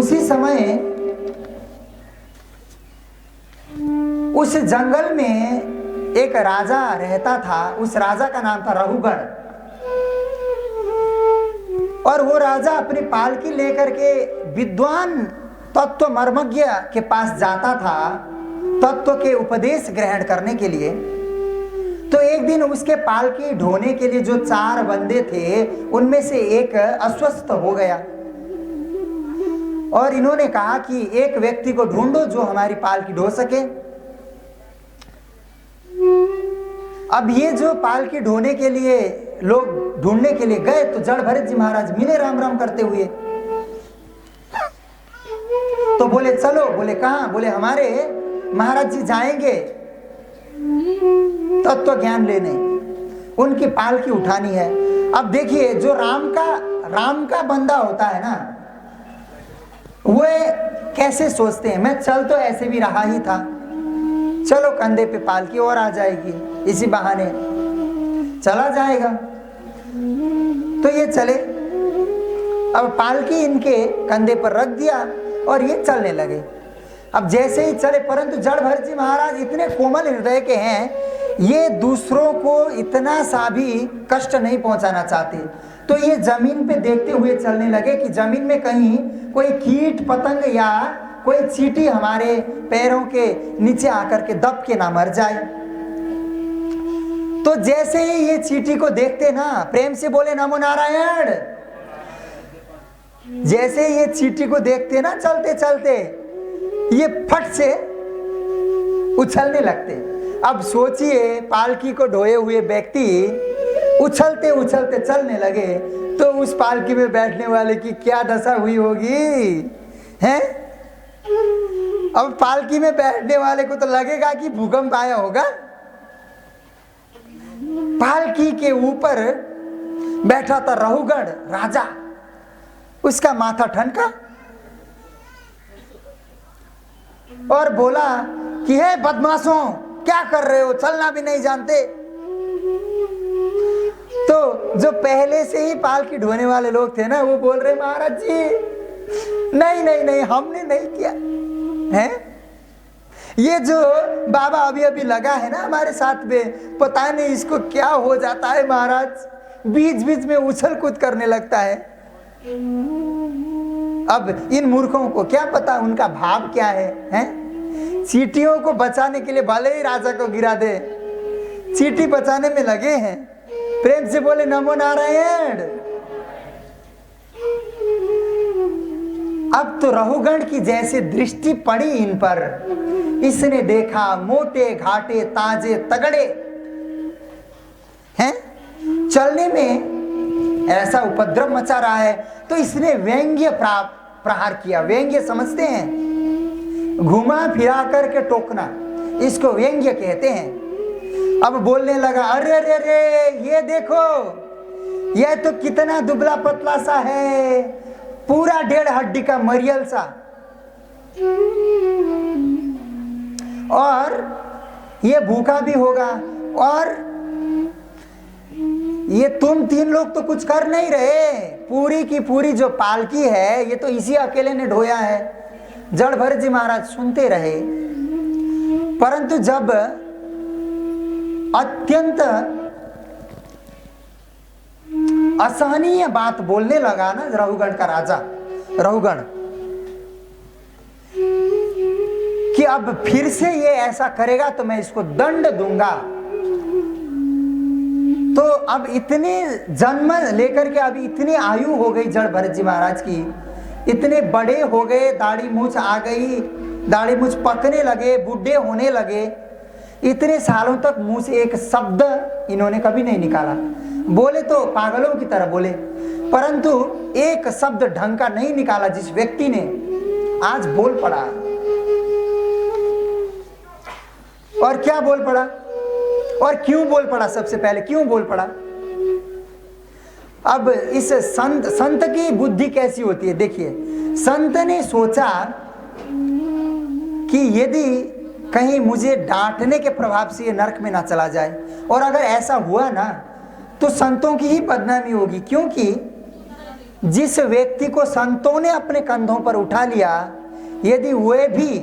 उसी समय उस जंगल में एक राजा रहता था। उस राजा का नाम था रहुगण। और वो राजा अपनी पालकी लेकर के विद्वान तत्व मर्मज्ञ के पास जाता था तत्व के उपदेश ग्रहण करने के लिए। तो एक दिन उसके पालकी ढोने के लिए जो 4 बंदे थे उनमें से एक अस्वस्थ हो गया और इन्होंने कहा कि एक व्यक्ति को ढूंढो जो हमारी पालकी ढो सके। अब ये जो पालकी ढोने के लिए लोग ढूंढने के लिए गए तो जड़ भरत जी महाराज मिले राम राम करते हुए। तो बोले चलो। बोले कहां? बोले हमारे महाराज जी जाएंगे तत्व ज्ञान लेने, उनकी पालकी उठानी है। अब देखिए जो राम का बंदा होता है ना, वो कैसे सोचते हैं, मैं चल तो ऐसे भी रहा ही था, चलो कंधे पे पालकी और आ जाएगी, इसी बहाने चला जाएगा। तो ये चले। अब पालकी इनके कंधे पर रख दिया और ये चलने लगे। अब जैसे ही चले, परंतु जड़ भरत जी महाराज इतने कोमल हृदय के हैं, ये दूसरों को इतना सा भी कष्ट नहीं पहुंचाना चाहते। तो ये जमीन पे देखते हुए चलने लगे कि जमीन में कहीं कोई कीट पतंग या कोई चींटी हमारे पैरों के नीचे आकर के दब के ना मर जाए। तो जैसे ही ये चींटी को देखते ना, प्रेम से बोले नमो नारायण। जैसे ये चींटी को देखते ना चलते चलते, ये फट से उछलने लगते। अब सोचिए पालकी को ढोए हुए व्यक्ति उछलते उछलते चलने लगे तो उस पालकी में बैठने वाले की क्या दशा हुई होगी, हैं? अब पालकी में बैठने वाले को तो लगेगा कि भूकंप आया होगा। पालकी के ऊपर बैठा था रहुगण राजा, उसका माथा ठनका और बोला कि हे बदमाशों, क्या कर रहे हो, चलना भी नहीं जानते। तो जो पहले से ही पालकी ढोने वाले लोग थे ना, वो बोल रहे महाराज जी नहीं नहीं नहीं, हमने नहीं किया है। ये जो बाबा अभी अभी लगा है ना हमारे साथ में, पता नहीं इसको क्या हो जाता है महाराज, बीच बीच में उछल कूद करने लगता है। अब इन मूर्खों को क्या पता उनका भाव क्या है, हैं? चींटियों को बचाने के लिए भले ही राजा को गिरा दे, चींटी बचाने में लगे हैं। प्रेम से बोले नमो नारायण। अब तो रहुगण की जैसे दृष्टि पड़ी इन पर, इसने देखा मोटे घाटे ताजे तगड़े हैं, चलने में ऐसा उपद्रव मचा रहा है, तो इसने व्यंग्य प्रहार किया। व्यंग्य समझते हैं, घुमा फिरा करके टोकना, इसको व्यंग्य कहते हैं। अब बोलने लगा अरे अरे अरे, ये देखो, ये तो कितना दुबला पतला सा है, पूरा 1.5 हड्डी का मरियल सा, और ये भूखा भी होगा, और ये तुम 3 लोग तो कुछ कर नहीं रहे, पूरी की पूरी जो पालकी है ये तो इसी अकेले ने ढोया है। जड़ भरत जी महाराज सुनते रहे, परंतु जब अत्यंत असहनीय बात बोलने लगा ना रहुगण का राजा, रहुगण, कि अब फिर से ये ऐसा करेगा तो मैं इसको दंड दूंगा। तो अब इतने जन्म लेकर के अभी इतनी आयु हो गई जड़ भरत जी महाराज की, इतने बड़े हो गए, दाढ़ी मूछ आ गई, दाढ़ी मूछ पकने लगे, बूढ़े होने लगे, इतने सालों तक मुंह से एक शब्द इन्होंने कभी नहीं निकाला। बोले तो पागलों की तरह बोले, परंतु एक शब्द ढंग का नहीं निकाला। जिस व्यक्ति ने आज बोल पड़ा, और क्या बोल पड़ा और क्यों बोल पड़ा, सबसे पहले क्यों बोल पड़ा। अब इस संत की बुद्धि कैसी होती है, देखिए, संत ने सोचा कि यदि कहीं मुझे डांटने के प्रभाव से ये नरक में ना चला जाए, और अगर ऐसा हुआ ना तो संतों की ही बदनामी होगी, क्योंकि जिस व्यक्ति को संतों ने अपने कंधों पर उठा लिया, यदि वह भी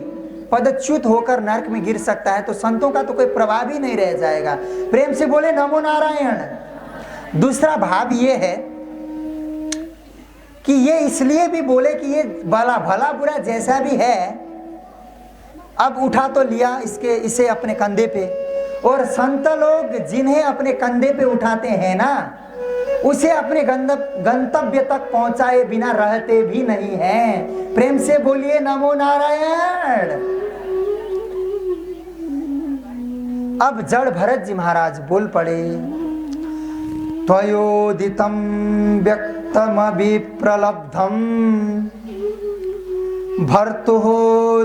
पदच्युत होकर नरक में गिर सकता है तो संतों का तो कोई प्रभाव ही नहीं रह जाएगा। प्रेम से बोले नमो नारायण। दूसरा भाव ये है कि ये इसलिए भी बोले कि ये भला बुरा जैसा भी है, अब उठा तो लिया इसे अपने कंधे पे, और संत लोग जिन्हें अपने कंधे पे उठाते हैं ना, उसे अपने गंतव्य तक पहुंचाए बिना रहते भी नहीं हैं। प्रेम से बोलिए नमो नारायण। अब जड़ भरत जी महाराज बोल पड़े, त्वयोदितं व्यक्तमभिप्रलब्धं भर्तुः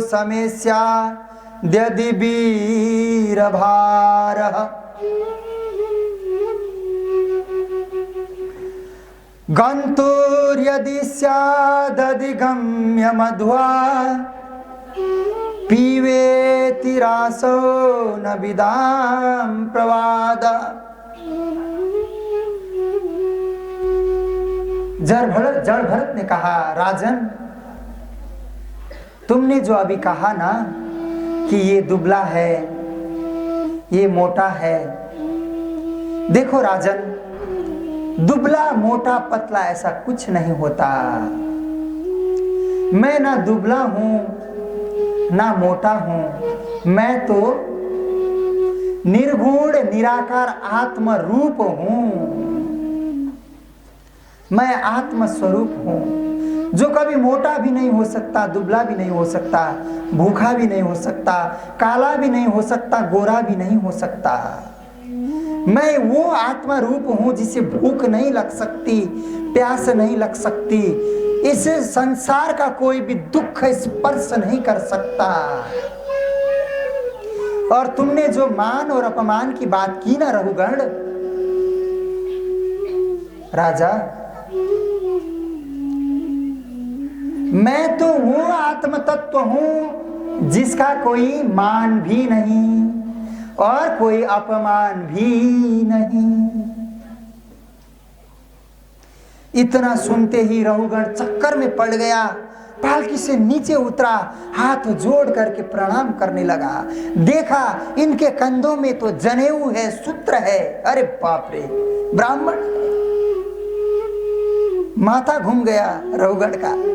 समेस्याद्यदि वीरभारः गन्तुर्यदि स्यादधिगम्य मध्वा पीवेति रासो न विदां प्रवाद। जड़ भरत ने कहा, राजन तुमने जो अभी कहा ना कि ये दुबला है, ये मोटा है, देखो राजन, दुबला मोटा पतला ऐसा कुछ नहीं होता। मैं ना दुबला हूं ना मोटा हूं, मैं तो निर्गुण निराकार आत्म रूप हूं। मैं आत्म स्वरूप हूं जो कभी मोटा भी नहीं हो सकता, दुबला भी नहीं हो सकता, भूखा भी नहीं हो सकता, काला भी नहीं हो सकता, गोरा भी नहीं हो सकता। मैं वो आत्मा रूप हूं जिसे भूख नहीं लग सकती, प्यास नहीं लग सकती, इस संसार का कोई भी दुख स्पर्श नहीं कर सकता। और तुमने जो मान और अपमान की बात की ना रघुगण राजा, मैं तो वो आत्म तत्व हूं जिसका कोई मान भी नहीं और कोई अपमान भी नहीं। इतना सुनते ही रघुगण चक्कर में पड़ गया, पालकी से नीचे उतरा, हाथ जोड़ करके प्रणाम करने लगा। देखा इनके कंधों में तो जनेऊ है, सूत्र है। अरे बाप रे, ब्राह्मण, माथा घूम गया रघुगण का।